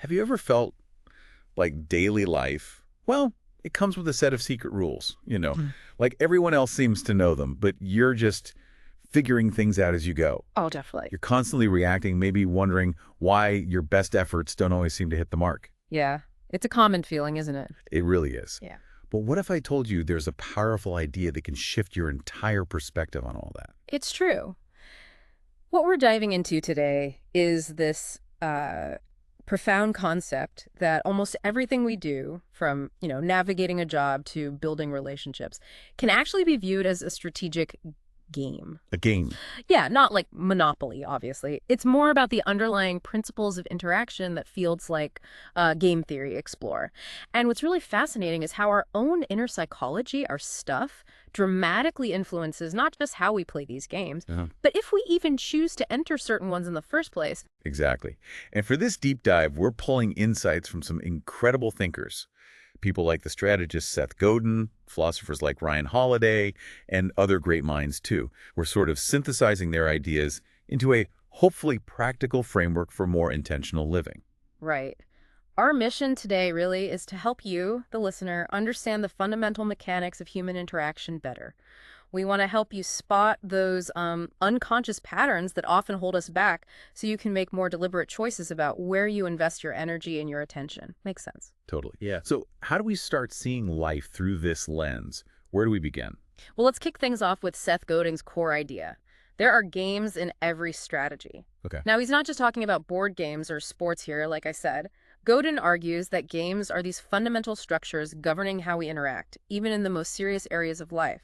Have you ever felt like daily life, well, it comes with a set of secret rules, Mm. like everyone else seems to know them, but you're just figuring things out as you go. Oh, definitely. You're constantly reacting, maybe wondering why your best efforts don't always seem to hit the mark. Yeah. It's a common feeling, isn't it? It really is. Yeah. But what if I told you there's a powerful idea that can shift your entire perspective on all that? It's true. What we're diving into today is this profound concept that almost everything we do, from, navigating a job to building relationships, can actually be viewed as a strategic game. A game. Yeah, not like Monopoly, obviously. It's more about the underlying principles of interaction that fields like game theory explore. And what's really fascinating is how our own inner psychology, our stuff, dramatically influences not just how we play these games, Uh-huh. but if we even choose to enter certain ones in the first place. Exactly. And for this deep dive, we're pulling insights from some incredible thinkers. People like the strategist Seth Godin, philosophers like Ryan Holiday, and other great minds too. We're sort of synthesizing their ideas into a hopefully practical framework for more intentional living. Right. Our mission today really is to help you, the listener, understand the fundamental mechanics of human interaction better. We want to help you spot those unconscious patterns that often hold us back so you can make more deliberate choices about where you invest your energy and your attention. Makes sense. Totally. Yeah. So how do we start seeing life through this lens? Where do we begin? Well, let's kick things off with Seth Godin's core idea. There are games in every strategy. Okay. Now, he's not just talking about board games or sports here, like I said. Godin argues that games are these fundamental structures governing how we interact, even in the most serious areas of life.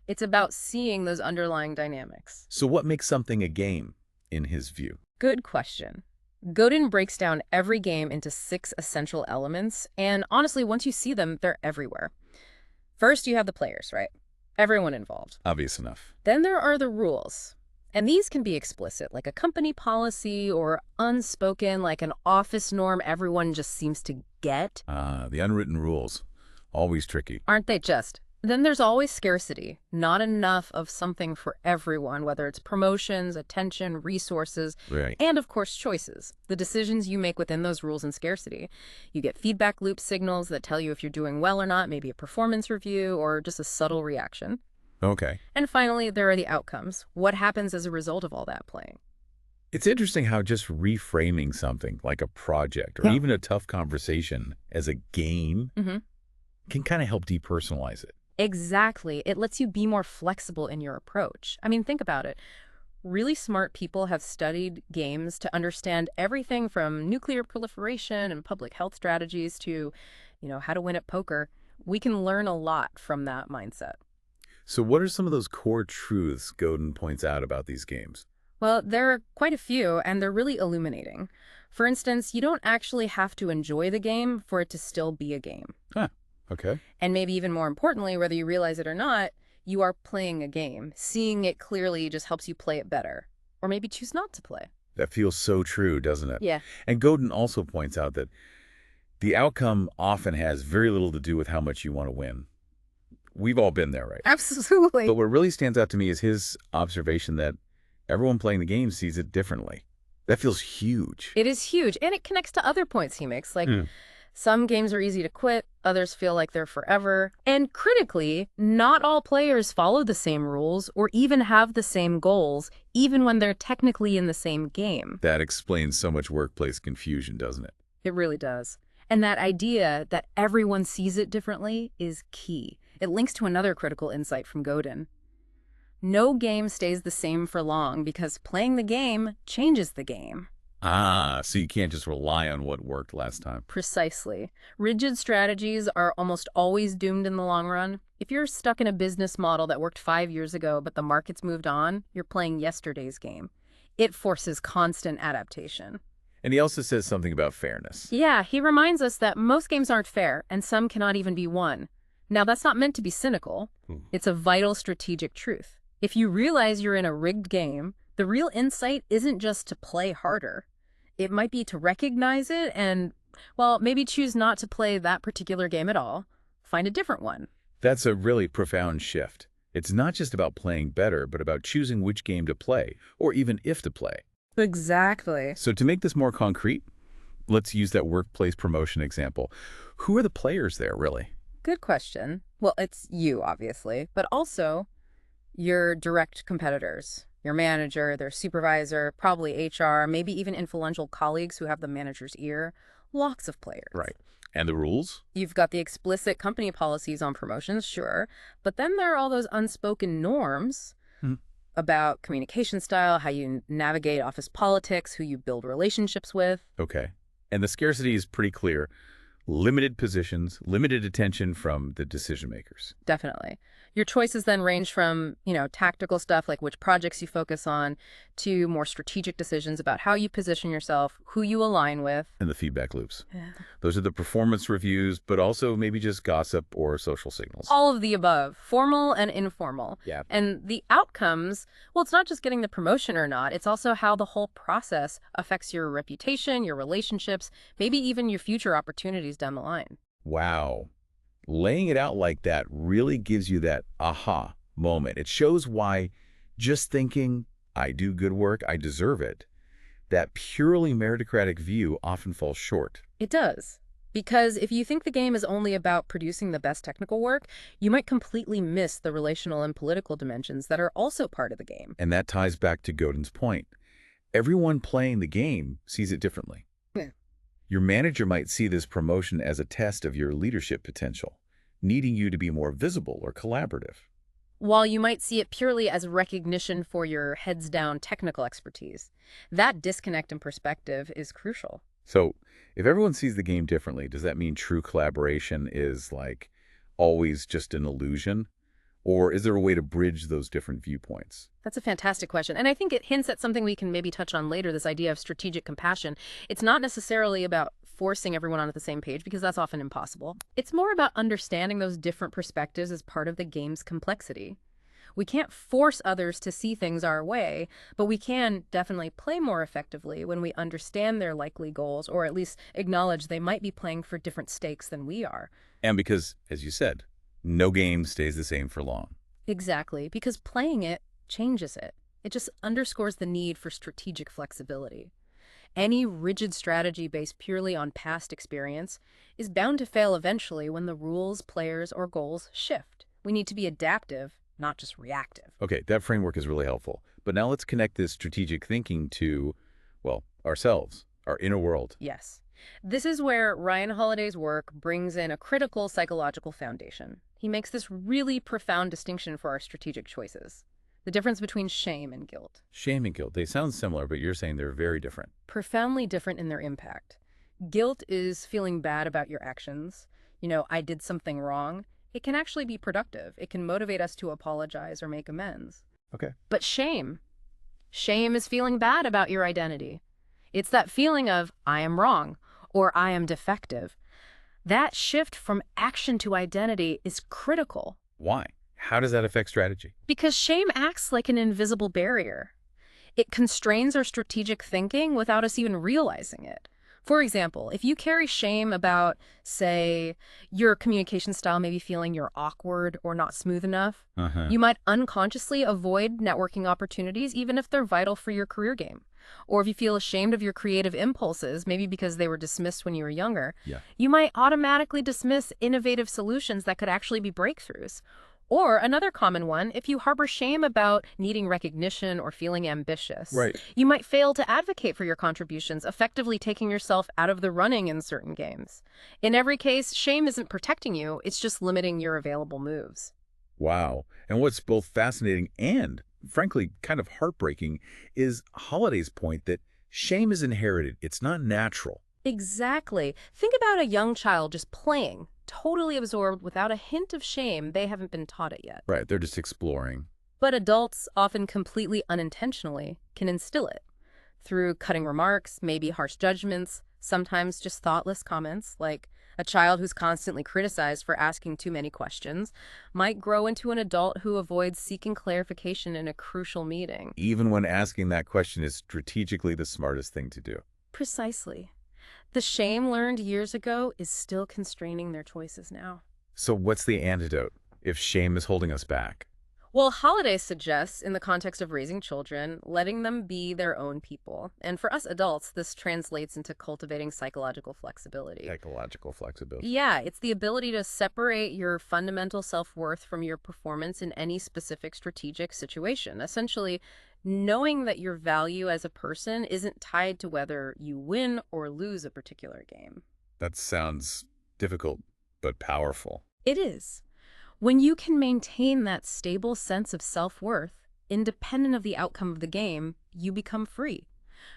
It's about seeing those underlying dynamics. So what makes something a game, in his view? Good question. Godin breaks down every game into 6 essential elements, and honestly, once you see them, they're everywhere. First, you have the players, right? Everyone involved. Obvious enough. Then there are the rules. And these can be explicit, like a company policy, or unspoken, like an office norm everyone just seems to get. The unwritten rules. Always tricky. Aren't they just? Then there's always scarcity, not enough of something for everyone, whether it's promotions, attention, resources, Right. and of course choices, the decisions you make within those rules and scarcity. You get feedback loop signals that tell you if you're doing well or not, maybe a performance review or just a subtle reaction. Okay. And finally, there are the outcomes. What happens as a result of all that playing? It's interesting how just reframing something like a project or Yeah. even a tough conversation as a game Mm-hmm. can kind of help depersonalize it. Exactly. It lets you be more flexible in your approach. I mean, think about it. Really smart people have studied games to understand everything from nuclear proliferation and public health strategies to, how to win at poker. We can learn a lot from that mindset. So what are some of those core truths Godin points out about these games? Well, there are quite a few, and they're really illuminating. For instance, you don't actually have to enjoy the game for it to still be a game. Huh. Okay. And maybe even more importantly, whether you realize it or not, you are playing a game. Seeing it clearly just helps you play it better. Or maybe choose not to play. That feels so true, doesn't it? Yeah. And Godin also points out that the outcome often has very little to do with how much you want to win. We've all been there, right? Absolutely. But what really stands out to me is his observation that everyone playing the game sees it differently. That feels huge. It is huge. And it connects to other points he makes. Like, some games are easy to quit. Others feel like they're forever. And critically, not all players follow the same rules or even have the same goals, even when they're technically in the same game. That explains so much workplace confusion, doesn't it? It really does. And that idea that everyone sees it differently is key. It links to another critical insight from Godin. No game stays the same for long because playing the game changes the game. So you can't just rely on what worked last time. Precisely. Rigid strategies are almost always doomed in the long run. If you're stuck in a business model that worked 5 years ago, but the market's moved on, you're playing yesterday's game. It forces constant adaptation. And he also says something about fairness. Yeah, he reminds us that most games aren't fair, and some cannot even be won. Now, that's not meant to be cynical. It's a vital strategic truth. If you realize you're in a rigged game, the real insight isn't just to play harder. It might be to recognize it and, well, maybe choose not to play that particular game at all. Find a different one. That's a really profound shift. It's not just about playing better, but about choosing which game to play, or even if to play. Exactly. So to make this more concrete, let's use that workplace promotion example. Who are the players there, really? Good question. Well, it's you, obviously, but also your direct competitors, your manager, their supervisor, probably HR, maybe even influential colleagues who have the manager's ear. Lots of players. Right. And the rules? You've got the explicit company policies on promotions, sure, but then there are all those unspoken norms Hmm. about communication style, how you navigate office politics, who you build relationships with. Okay. And the scarcity is pretty clear. Limited positions, limited attention from the decision makers. Definitely. Your choices then range from, tactical stuff like which projects you focus on to more strategic decisions about how you position yourself, who you align with. And the feedback loops. Yeah. Those are the performance reviews, but also maybe just gossip or social signals. All of the above, formal and informal. Yeah. And the outcomes, well, it's not just getting the promotion or not, it's also how the whole process affects your reputation, your relationships, maybe even your future opportunities down the line. Wow. Laying it out like that really gives you that aha moment. It shows why just thinking, I do good work, I deserve it, that purely meritocratic view often falls short. It does. Because if you think the game is only about producing the best technical work, you might completely miss the relational and political dimensions that are also part of the game. And that ties back to Godin's point. Everyone playing the game sees it differently. Yeah. Your manager might see this promotion as a test of your leadership potential, needing you to be more visible or collaborative. While you might see it purely as recognition for your heads-down technical expertise, that disconnect in perspective is crucial. So, if everyone sees the game differently, does that mean true collaboration is like always just an illusion? Or is there a way to bridge those different viewpoints? That's a fantastic question. And I think it hints at something we can maybe touch on later, this idea of strategic compassion. It's not necessarily about forcing everyone onto the same page, because that's often impossible. It's more about understanding those different perspectives as part of the game's complexity. We can't force others to see things our way, but we can definitely play more effectively when we understand their likely goals, or at least acknowledge they might be playing for different stakes than we are. And because, as you said, no game stays the same for long. Exactly, because playing it changes it. It just underscores the need for strategic flexibility. Any rigid strategy based purely on past experience is bound to fail eventually when the rules, players, or goals shift. We need to be adaptive, not just reactive. Okay, that framework is really helpful. But now let's connect this strategic thinking to, well, ourselves, our inner world. Yes. This is where Ryan Holiday's work brings in a critical psychological foundation. He makes this really profound distinction for our strategic choices. The difference between shame and guilt. Shame and guilt, they sound similar, but you're saying they're very different. Profoundly different in their impact. Guilt is feeling bad about your actions. I did something wrong. It can actually be productive. It can motivate us to apologize or make amends. Okay. But shame is feeling bad about your identity. It's that feeling of, I am wrong, or I am defective. That shift from action to identity is critical. Why? How does that affect strategy? Because shame acts like an invisible barrier. It constrains our strategic thinking without us even realizing it. For example, if you carry shame about, say, your communication style maybe feeling you're awkward or not smooth enough, you might unconsciously avoid networking opportunities even if they're vital for your career game. Or if you feel ashamed of your creative impulses, maybe because they were dismissed when you were younger, you might automatically dismiss innovative solutions that could actually be breakthroughs. Or another common one, if you harbor shame about needing recognition or feeling ambitious, you might fail to advocate for your contributions, effectively taking yourself out of the running in certain games. In every case, shame isn't protecting you, it's just limiting your available moves. Wow. And what's both fascinating and, frankly, kind of heartbreaking is Holiday's point that shame is inherited. It's not natural. Exactly. Think about a young child just playing, totally absorbed without a hint of shame. They haven't been taught it yet. Right, they're just exploring. But adults, often completely unintentionally, can instill it. Through cutting remarks, maybe harsh judgments, sometimes just thoughtless comments, like a child who's constantly criticized for asking too many questions might grow into an adult who avoids seeking clarification in a crucial meeting. Even when asking that question is strategically the smartest thing to do. Precisely. The shame learned years ago is still constraining their choices now. So what's the antidote if shame is holding us back? Well, Holiday suggests, in the context of raising children, letting them be their own people. And for us adults, this translates into cultivating psychological flexibility. Psychological flexibility. Yeah, it's the ability to separate your fundamental self-worth from your performance in any specific strategic situation. Essentially, knowing that your value as a person isn't tied to whether you win or lose a particular game. That sounds difficult, but powerful. It is. When you can maintain that stable sense of self-worth, independent of the outcome of the game, you become free.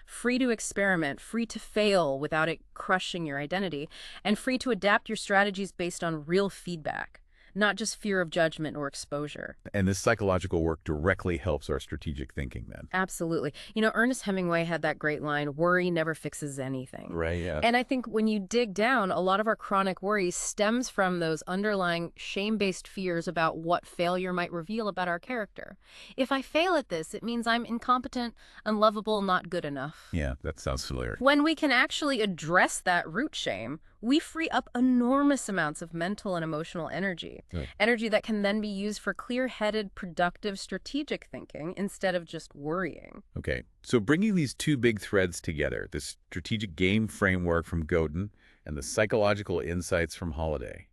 Free to experiment, free to fail without it crushing your identity, and free to adapt your strategies based on real feedback, not just fear of judgment or exposure. And this psychological work directly helps our strategic thinking then. Absolutely. You know, Ernest Hemingway had that great line, worry never fixes anything. Right, yeah. And I think when you dig down, a lot of our chronic worry stems from those underlying shame-based fears about what failure might reveal about our character. If I fail at this, it means I'm incompetent, unlovable, not good enough. Yeah, that sounds familiar. When we can actually address that root shame, we free up enormous amounts of mental and emotional energy. Right. Energy that can then be used for clear-headed, productive, strategic thinking instead of just worrying. Okay, so bringing these two big threads together, the strategic game framework from Godin and the psychological insights from Holiday,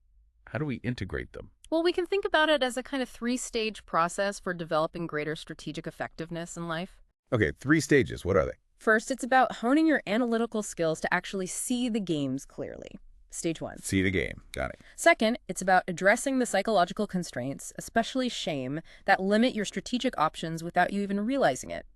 how do we integrate them? Well, we can think about it as a kind of three-stage process for developing greater strategic effectiveness in life. Okay, 3 stages. What are they? First, it's about honing your analytical skills to actually see the games clearly. Stage 1. See the game. Got it. Second, it's about addressing the psychological constraints, especially shame, that limit your strategic options without you even realizing it.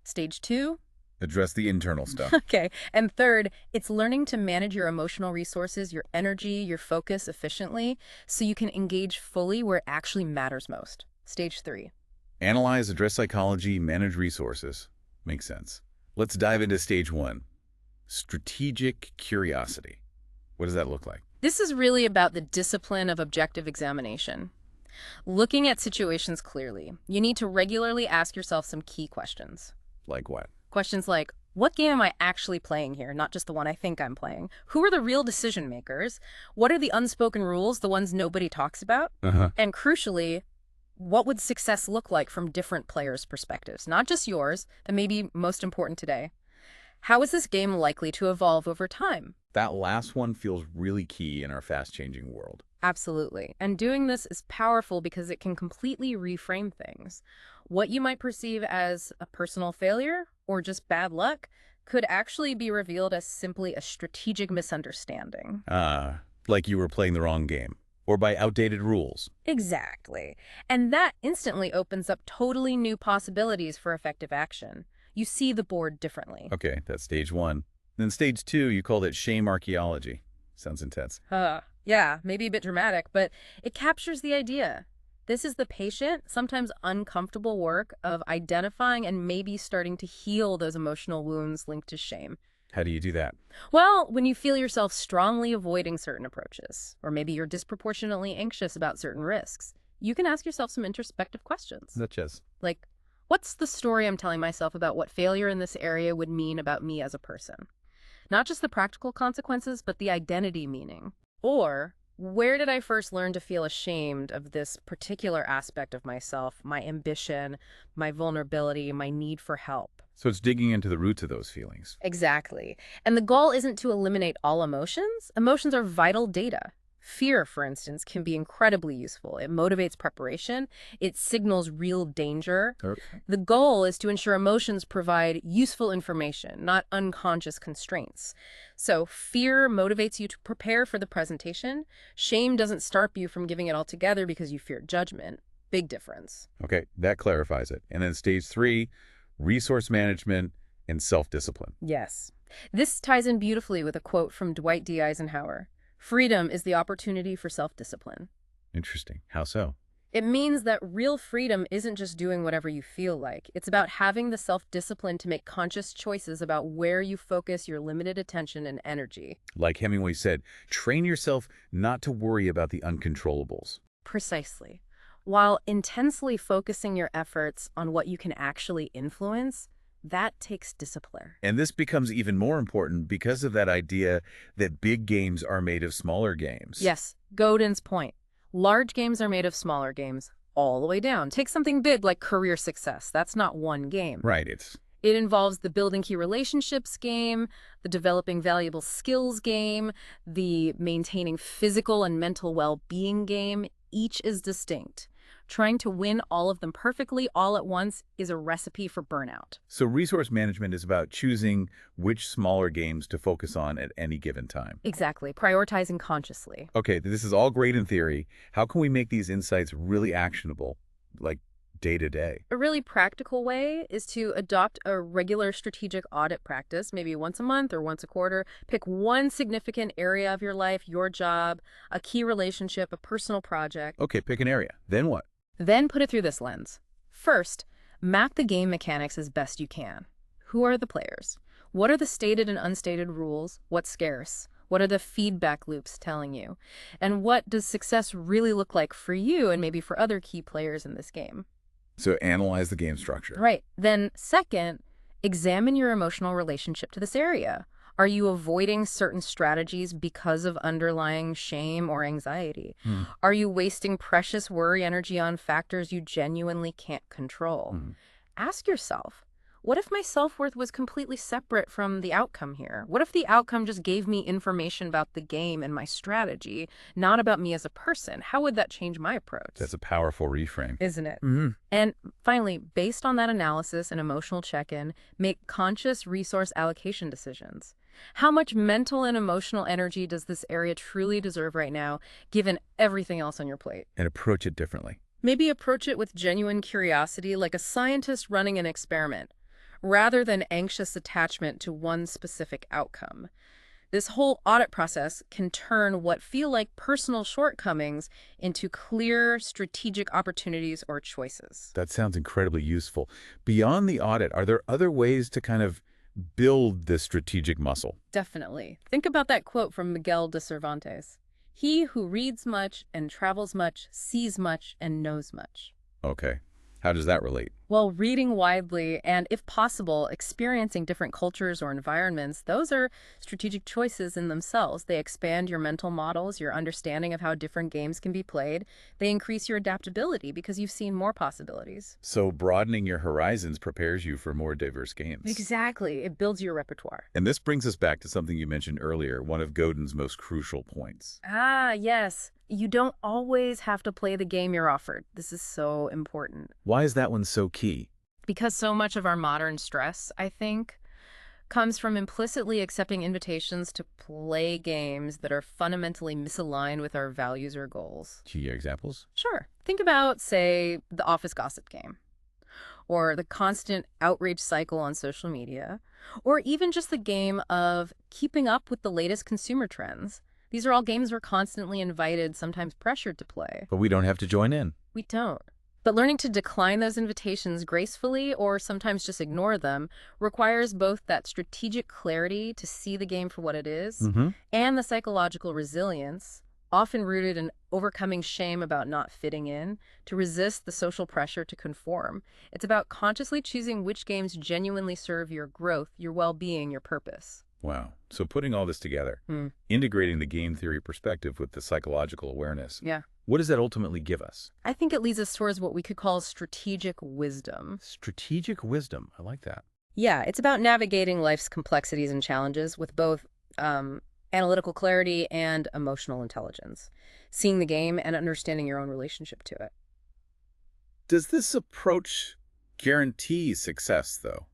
Stage 2. Address the internal stuff. Okay. And third, it's learning to manage your emotional resources, your energy, your focus efficiently, so you can engage fully where it actually matters most. Stage 3. Analyze, address psychology, manage resources. Makes sense. Let's dive into stage 1. Strategic curiosity. What does that look like? This is really about the discipline of objective examination. Looking at situations clearly, you need to regularly ask yourself some key questions. Like what? Questions like, what game am I actually playing here, not just the one I think I'm playing? Who are the real decision makers? What are the unspoken rules, the ones nobody talks about? And crucially, what would success look like from different players' perspectives? Not just yours, but maybe most important today. How is this game likely to evolve over time? That last one feels really key in our fast-changing world. Absolutely. And doing this is powerful because it can completely reframe things. What you might perceive as a personal failure or just bad luck could actually be revealed as simply a strategic misunderstanding. Like you were playing the wrong game, or by outdated rules. Exactly. And that instantly opens up totally new possibilities for effective action. You see the board differently. Okay, that's stage 1. Then stage 2, you called it shame archaeology. Sounds intense. Yeah, maybe a bit dramatic, but it captures the idea. This is the patient, sometimes uncomfortable work of identifying and maybe starting to heal those emotional wounds linked to shame. How do you do that? Well, when you feel yourself strongly avoiding certain approaches, or maybe you're disproportionately anxious about certain risks, you can ask yourself some introspective questions. Such as? Like, what's the story I'm telling myself about what failure in this area would mean about me as a person? Not just the practical consequences, but the identity meaning. Or, where did I first learn to feel ashamed of this particular aspect of myself, my ambition, my vulnerability, my need for help? So it's digging into the roots of those feelings. Exactly. And the goal isn't to eliminate all emotions. Emotions are vital data. Fear, for instance, can be incredibly useful. It motivates preparation. It signals real danger. Okay. The goal is to ensure emotions provide useful information, not unconscious constraints. So fear motivates you to prepare for the presentation. Shame doesn't stop you from giving it all together because you fear judgment. Big difference. Okay, that clarifies it. And then stage 3, resource management and self-discipline. Yes. This ties in beautifully with a quote from Dwight D. Eisenhower. Freedom is the opportunity for self-discipline. Interesting. How so? It means that real freedom isn't just doing whatever you feel like. It's about having the self-discipline to make conscious choices about where you focus your limited attention and energy. Like Hemingway said, train yourself not to worry about the uncontrollables. Precisely. While intensely focusing your efforts on what you can actually influence, that takes discipline. And this becomes even more important because of that idea that big games are made of smaller games. Yes, Godin's point. Large games are made of smaller games, all the way down. Take something big like career success. That's not one game. Right, It involves the building key relationships game, the developing valuable skills game, the maintaining physical and mental well-being game. Each is distinct. Trying to win all of them perfectly all at once is a recipe for burnout. so resource management is about choosing which smaller games to focus on at any given time. Exactly. Prioritizing consciously. Okay, this is all great in theory. How can we make these insights really actionable, like day to day? A really practical way is to adopt a regular strategic audit practice, maybe once a month or once a quarter. Pick one significant area of your life, your job, a key relationship, a personal project. Okay, pick an area. Then what? Then put it through this lens. First, map the game mechanics as best you can. Who are the players? What are the stated and unstated rules? What's scarce? What are the feedback loops telling you? And what does success really look like for you and maybe for other key players in this game? So analyze the game structure. Right. Then second, examine your emotional relationship to this area. Are you avoiding certain strategies because of underlying shame or anxiety? Are you wasting precious worry energy on factors you genuinely can't control? Ask yourself, what if my self-worth was completely separate from the outcome here? What if the outcome just gave me information about the game and my strategy, not about me as a person? How would that change my approach? That's a powerful reframe. Isn't it? And finally, based on that analysis and emotional check-in, make conscious resource allocation decisions. How much mental and emotional energy does this area truly deserve right now, given everything else on your plate? And approach it differently. Maybe approach it with genuine curiosity, like a scientist running an experiment, rather than anxious attachment to one specific outcome. This whole audit process can turn what feel like personal shortcomings into clear strategic opportunities or choices. That sounds incredibly useful. Beyond the audit, are there other ways to kind of build this strategic muscle? Definitely. Think about that quote from Miguel de Cervantes. He who reads much and travels much, sees much and knows much. Okay. How does that relate? Well, reading widely and, if possible, experiencing different cultures or environments, those are strategic choices in themselves. They expand your mental models, your understanding of how different games can be played. They increase your adaptability because you've seen more possibilities. So broadening your horizons prepares you for more diverse games. Exactly. It builds your repertoire. And this brings us back to something you mentioned earlier, one of Godin's most crucial points. Ah, yes. You don't always have to play the game you're offered. This is so important. Why is that one so key? Because so much of our modern stress, I think, comes from implicitly accepting invitations to play games that are fundamentally misaligned with our values or goals. Key examples? Sure. Think about, say, the office gossip game, or the constant outrage cycle on social media, or even just the game of keeping up with the latest consumer trends. These are all games we're constantly invited, sometimes pressured to play. But we don't have to join in. We don't. But learning to decline those invitations gracefully, or sometimes just ignore them, requires both that strategic clarity to see the game for what it is, and the psychological resilience, often rooted in overcoming shame about not fitting in, to resist the social pressure to conform. It's about consciously choosing which games genuinely serve your growth, your well-being, your purpose. Wow. So putting all this together, integrating the game theory perspective with the psychological awareness, what does that ultimately give us? I think it leads us towards what we could call strategic wisdom. Strategic wisdom. I like that. Yeah, it's about navigating life's complexities and challenges with both analytical clarity and emotional intelligence, seeing the game and understanding your own relationship to it. Does this approach guarantee success, though,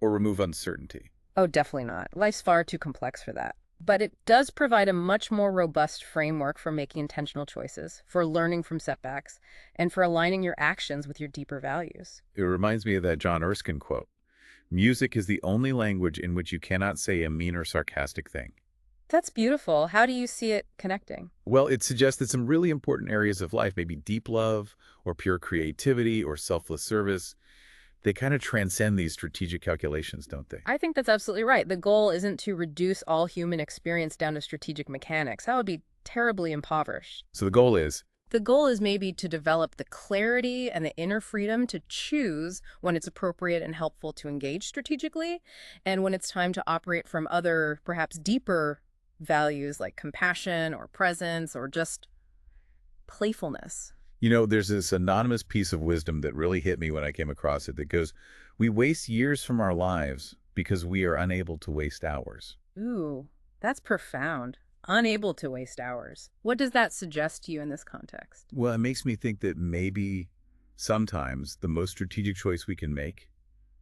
or remove uncertainty? Oh, definitely not. Life's far too complex for that. But it does provide a much more robust framework for making intentional choices, for learning from setbacks, and for aligning your actions with your deeper values. It reminds me of that John Erskine quote. Music is the only language in which you cannot say a mean or sarcastic thing. That's beautiful. How do you see it connecting? Well, it suggests that some really important areas of life, maybe deep love or pure creativity or selfless service, they kind of transcend these strategic calculations, don't they? I think that's absolutely right. The goal isn't to reduce all human experience down to strategic mechanics. That would be terribly impoverished. So the goal is? The goal is maybe to develop the clarity and the inner freedom to choose when it's appropriate and helpful to engage strategically, and when it's time to operate from other, perhaps deeper values like compassion or presence or just playfulness. There's this anonymous piece of wisdom that really hit me when I came across it that goes, we waste years from our lives because we are unable to waste hours. Ooh, that's profound. Unable to waste hours. What does that suggest to you in this context? Well, it makes me think that maybe sometimes the most strategic choice we can make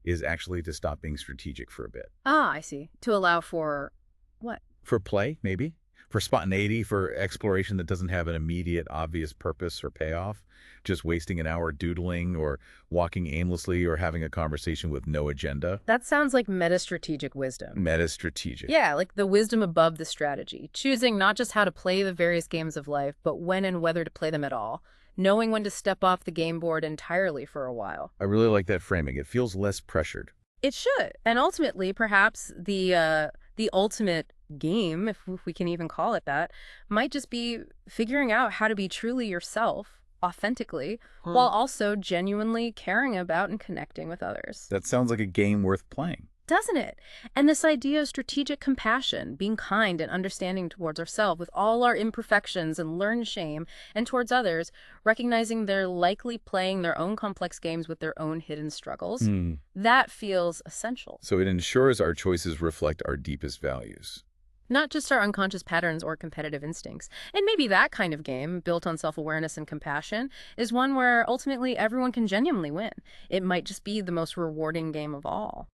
is actually to stop being strategic for a bit. Ah, I see. To allow for what? For play, maybe? For spontaneity, for exploration that doesn't have an immediate, obvious purpose or payoff. Just wasting an hour doodling or walking aimlessly or having a conversation with no agenda. That sounds like meta-strategic wisdom. Meta-strategic. Yeah, like the wisdom above the strategy. Choosing not just how to play the various games of life, but when and whether to play them at all. Knowing when to step off the game board entirely for a while. I really like that framing. It feels less pressured. It should. And ultimately, perhaps the ultimate game, if we can even call it that, might just be figuring out how to be truly yourself, authentically, while also genuinely caring about and connecting with others. That sounds like a game worth playing. Doesn't it? And this idea of strategic compassion, being kind and understanding towards ourselves with all our imperfections and learned shame, and towards others, recognizing they're likely playing their own complex games with their own hidden struggles, that feels essential. So it ensures our choices reflect our deepest values. Not just our unconscious patterns or competitive instincts. And maybe that kind of game, built on self-awareness and compassion, is one where ultimately everyone can genuinely win. It might just be the most rewarding game of all.